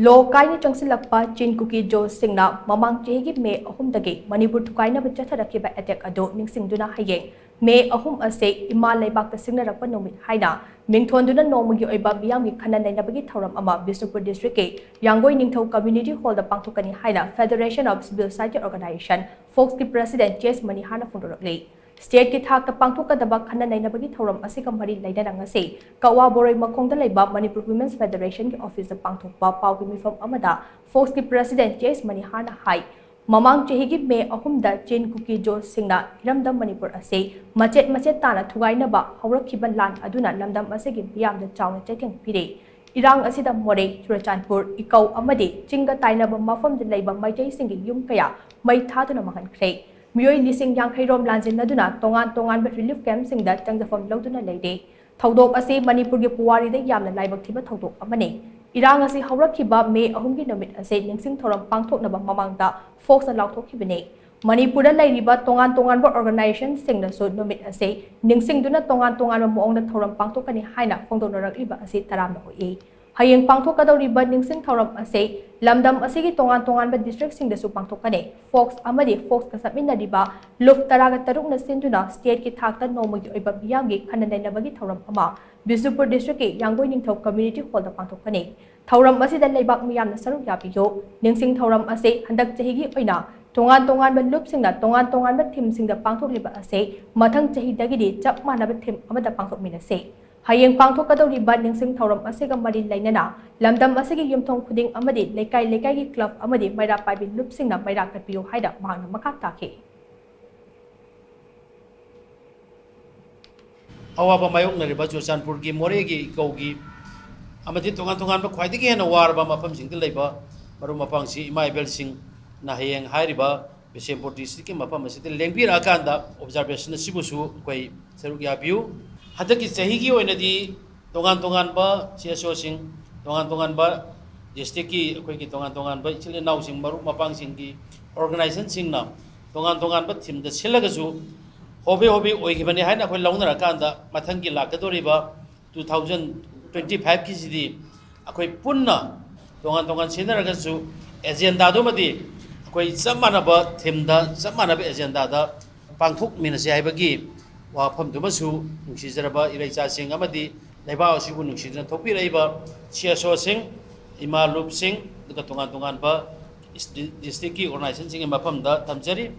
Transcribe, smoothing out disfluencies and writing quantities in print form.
Lo kaina CHANGSHILLAKPA CHIN-KUKI-ZO Singna MAMANG CHAHI May ahum dagi MANIPUR THUGAINABA CHATHARAKKHIBA attack ado NINGSHINGDUNA HAYENG May ahum ase Ima Leibak Singnarakpa Numit HAINA Mingthonduna NONGMAGI OIBA MEEYAM Khanna Neinabagi Thouram ama BISHNUPUR District ke YANGOININGTHOU Community Hall da Pangthokkani HAINA Federation of Civil Society Organization FOCS ki President MANIHAR FONGDORAKLI State ki thak ta Pangthokkadaba Khanna Neinabagi Thouram asiga mari lainana ngase kawa boroi makhongda leiba Manipur Women's Federation ki office da Pangthokpa pau ki mifam amada FOCS ki President MANIHAR na hai Mamang CHAHI ki May ahumda CHIN-KUKI-ZO Singna Hiramdam Manipur ase macet tana THUGAINABA haurakhiba lan aduna lamdam asegi miyam da chawna chaiteng pire Irang asida more Churachandpur ikau amade chinga tainaba mafam da leiba maitai singi yum kaya mai thaduna mahankhre Miyoi lising yang khairom lanjin naduna tongan but relief camp sing da changjafam lauduna leide thaudok ase Manipur gi puwari da yamna laibak thiba thaudok amane Irang ase haurakhiba May ahumgi numit ase ningsing thoram pangthoknaba mamangda FOCS na lauthokhibane Manipur da lairiba tongan ba organization sing na so numit ase ningsingduna tongan ba moong da thoram pangthokkani haina phongdorakli ba ase taramna hoi Hayeng pangthokkadoriba ningsing thoram ase lamdam asigi tongan ba district sing da su pangthokkane FOCS amadi FOCS ka sabminariba luf taraga taruk na sinduna state ki thakta nomagi oiba biyamgi Khanna Neinabagi Thouram ama Bishnupur District ke YANGOININGTHOU Community Hall da pangthokkane Thouram asida leibak miyam na saruk yabiyo ningsing thoram ase handak chahi gi oina tongan ba loop sing da tongan ba thim sing da pangthokliba ase mathang chahi dagi di chap manaba thim amada pangthokminase Hayeng pangthokkadoriba ningsing thoram asega mari lainana lamdam asegi yumthong khuding amadi lekai gi club amadi maira paibi loop sing na maira katpiyo haida mahna makha takhe Awaba mayoknariba Churachandpur gi moregi ikaugi amadi tongan ba khwaidigi hena warba mafam sing leiba maru mapangsi imaibel sing na hayeng hairiba Bishnupur district ki mafam asite lengpir akanda observation sibusu koi seruk yabiu hadaki chahi gi oinadi tongan ba CSO sing tongan ba district ki akoi ki tongan ba chile naw sing maru mapang sing ki organization sing na tongan ba thim da silagasu hobe oigibani haina khoi launara kanda mathangi lakadoriba 2025 ki sidi akoi punna tongan sinaragasu agenda do madi akoi samanaba thimda samanaba agenda da pangthok minase haibagi wafam dumasu nungsizaraba iraicha sing amadi leiba asibu nungsidna thokpiraiba CSO sing Ima Leibak sing daga tongan ba district ki organization sing mafam da tamjari